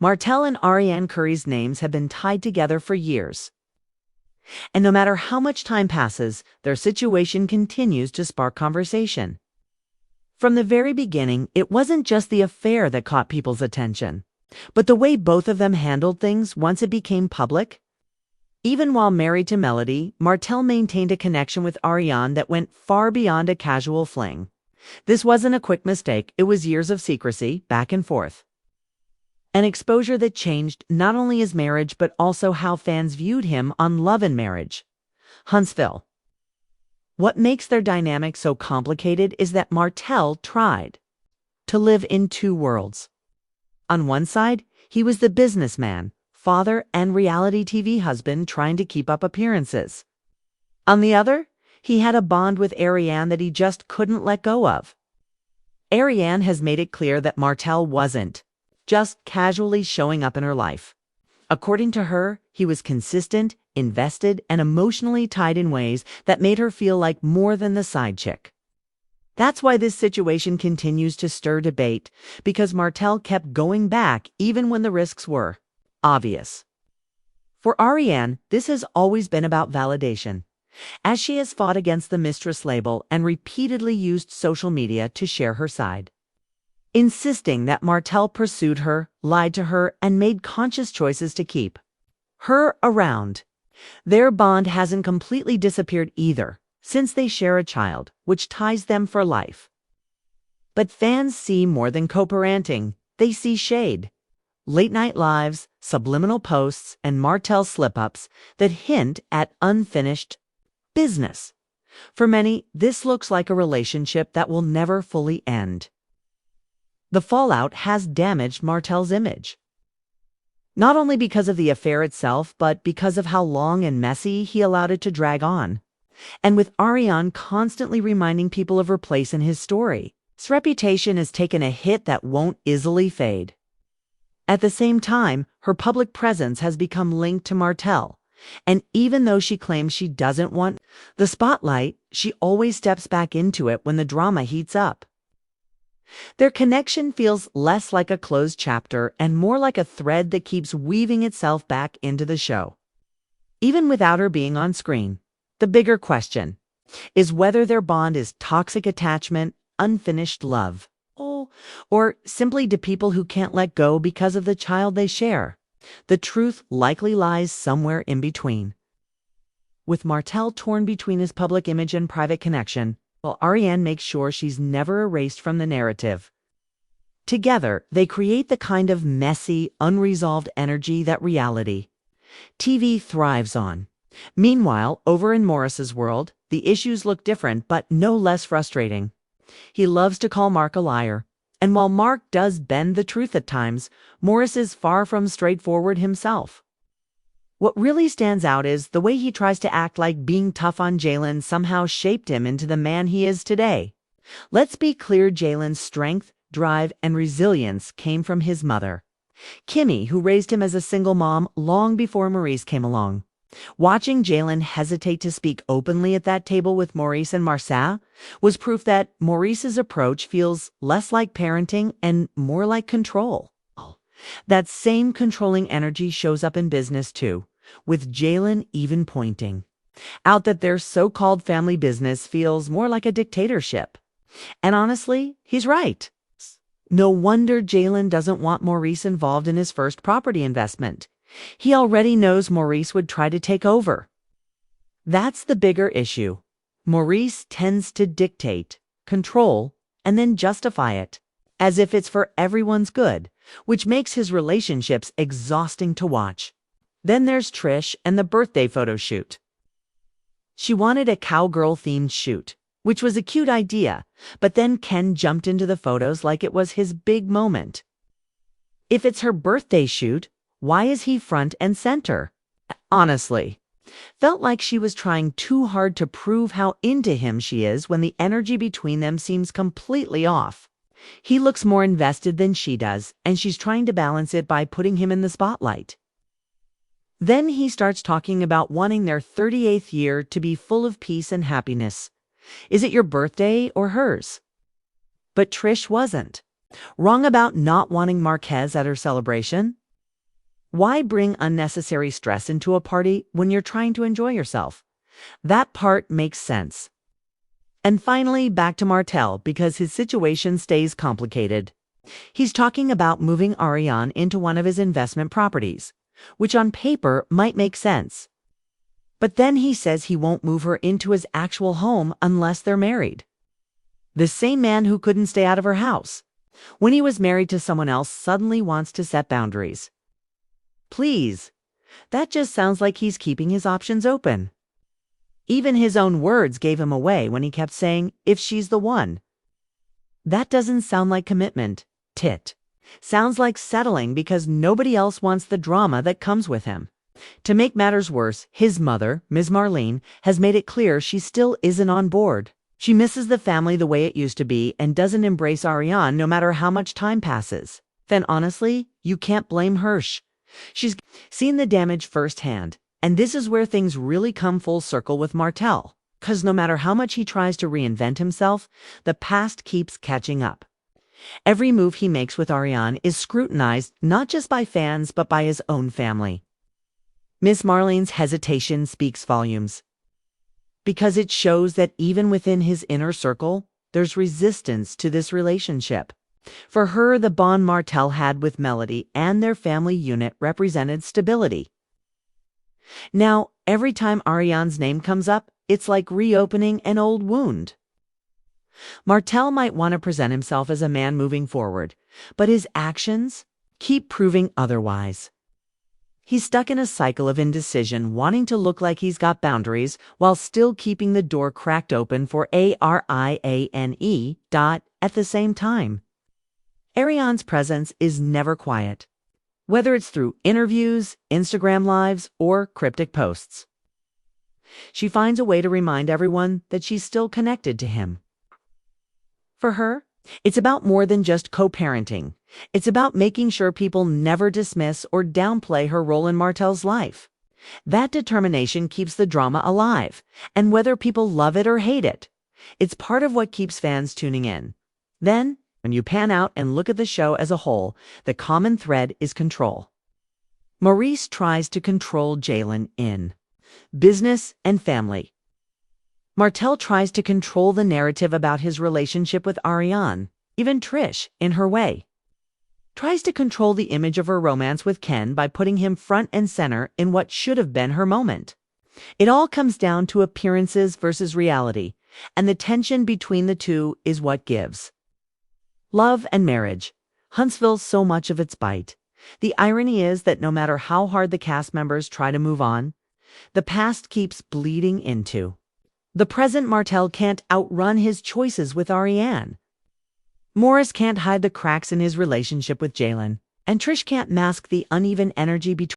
Martell and Arianne Curry's names have been tied together for years. And no matter how much time passes, their situation continues to spark conversation. From the very beginning, it wasn't just the affair that caught people's attention, but the way both of them handled things once it became public. Even while married to Melody, Martell maintained a connection with Arianne that went far beyond a casual fling. This wasn't a quick mistake, it was years of secrecy, back and forth. An exposure that changed not only his marriage, but also how fans viewed him on Love and Marriage. Huntsville. What makes their dynamic so complicated is that Martell tried to live in two worlds. On one side, he was the businessman, father, and reality TV husband trying to keep up appearances. On the other, he had a bond with Arianne that he just couldn't let go of. Arianne has made it clear that Martell wasn't just casually showing up in her life. According to her, he was consistent, invested, and emotionally tied in ways that made her feel like more than the side chick. That's why this situation continues to stir debate, because Martell kept going back even when the risks were obvious. For Arianne, this has always been about validation, as she has fought against the Mistress label and repeatedly used social media to share her side, insisting that Martell pursued her, lied to her, and made conscious choices to keep her around. Their bond hasn't completely disappeared either, since they share a child, which ties them for life. But fans see more than co-parenting. They see shade, late-night lives, subliminal posts, and Martell slip-ups that hint at unfinished business. For many, this looks like a relationship that will never fully end. The fallout has damaged Martell's image, not only because of the affair itself, but because of how long and messy he allowed it to drag on. And with Arianne constantly reminding people of her place in his story, his reputation has taken a hit that won't easily fade. At the same time, her public presence has become linked to Martell, and even though she claims she doesn't want the spotlight, she always steps back into it when the drama heats up. Their connection feels less like a closed chapter and more like a thread that keeps weaving itself back into the show, even without her being on screen. The bigger question is whether their bond is toxic attachment, unfinished love, or simply to people who can't let go because of the child they share. The truth likely lies somewhere in between. With Martell torn between his public image and private connection, while Arianne makes sure she's never erased from the narrative. Together, they create the kind of messy, unresolved energy that reality TV thrives on. Meanwhile, over in Maurice's world, the issues look different but no less frustrating. He loves to call Mark a liar, and while Mark does bend the truth at times, Maurice is far from straightforward himself. What really stands out is the way he tries to act like being tough on Jaylen somehow shaped him into the man he is today. Let's be clear, Jaylen's strength, drive, and resilience came from his mother, Kimmy, who raised him as a single mom long before Maurice came along. Watching Jaylen hesitate to speak openly at that table with Maurice and Marcel was proof that Maurice's approach feels less like parenting and more like control. That same controlling energy shows up in business too, with Jaylen even pointing out that their so-called family business feels more like a dictatorship. And honestly, he's right. No wonder Jaylen doesn't want Maurice involved in his first property investment. He already knows Maurice would try to take over. That's the bigger issue. Maurice tends to dictate, control, and then justify it, as if it's for everyone's good, which makes his relationships exhausting to watch. Then there's Trish and the birthday photo shoot. She wanted a cowgirl-themed shoot, which was a cute idea, but then Ken jumped into the photos like it was his big moment. If it's her birthday shoot, why is he front and center? Honestly, felt like she was trying too hard to prove how into him she is when the energy between them seems completely off. He looks more invested than she does, and she's trying to balance it by putting him in the spotlight. Then he starts talking about wanting their 38th year to be full of peace and happiness. Is it your birthday or hers? But Trish wasn't wrong about not wanting Marquez at her celebration. Why bring unnecessary stress into a party when you're trying to enjoy yourself? That part makes sense. And finally, back to Martell because his situation stays complicated. He's talking about moving Arianne into one of his investment properties, which on paper might make sense. But then he says he won't move her into his actual home unless they're married. The same man who couldn't stay out of her house when he was married to someone else suddenly wants to set boundaries. Please, that just sounds like he's keeping his options open. Even his own words gave him away when he kept saying, if she's the one. That doesn't sound like commitment. Tit. Sounds like settling because nobody else wants the drama that comes with him. To make matters worse, his mother, Ms. Marlene, has made it clear she still isn't on board. She misses the family the way it used to be and doesn't embrace Arianne no matter how much time passes. Then honestly, you can't blame Hirsch. She's seen the damage firsthand, and this is where things really come full circle with Martell. Because no matter how much he tries to reinvent himself, the past keeps catching up. Every move he makes with Arianne is scrutinized not just by fans but by his own family. Miss Marlene's hesitation speaks volumes, because it shows that even within his inner circle, there's resistance to this relationship. For her, the bond Martell had with Melody and their family unit represented stability. Now, every time Arianne's name comes up, it's like reopening an old wound. Martell might want to present himself as a man moving forward, but his actions keep proving otherwise. He's stuck in a cycle of indecision, wanting to look like he's got boundaries while still keeping the door cracked open for Ariane at the same time. Arianne's presence is never quiet, whether it's through interviews, Instagram lives, or cryptic posts. She finds a way to remind everyone that she's still connected to him. For her, it's about more than just co-parenting. It's about making sure people never dismiss or downplay her role in Martell's life. That determination keeps the drama alive, and whether people love it or hate it, it's part of what keeps fans tuning in. Then, when you pan out and look at the show as a whole, the common thread is control. Maurice tries to control Jaylen in business and family. Martell tries to control the narrative about his relationship with Arianne. Even Trish, in her way, tries to control the image of her romance with Ken by putting him front and center in what should have been her moment. It all comes down to appearances versus reality, and the tension between the two is what gives. Love and marriage. Huntsville so much of its bite. The irony is that no matter how hard the cast members try to move on, the past keeps bleeding into the present. Martell can't outrun his choices with Arianne. Maurice can't hide the cracks in his relationship with Jaylen, and Trish can't mask the uneven energy between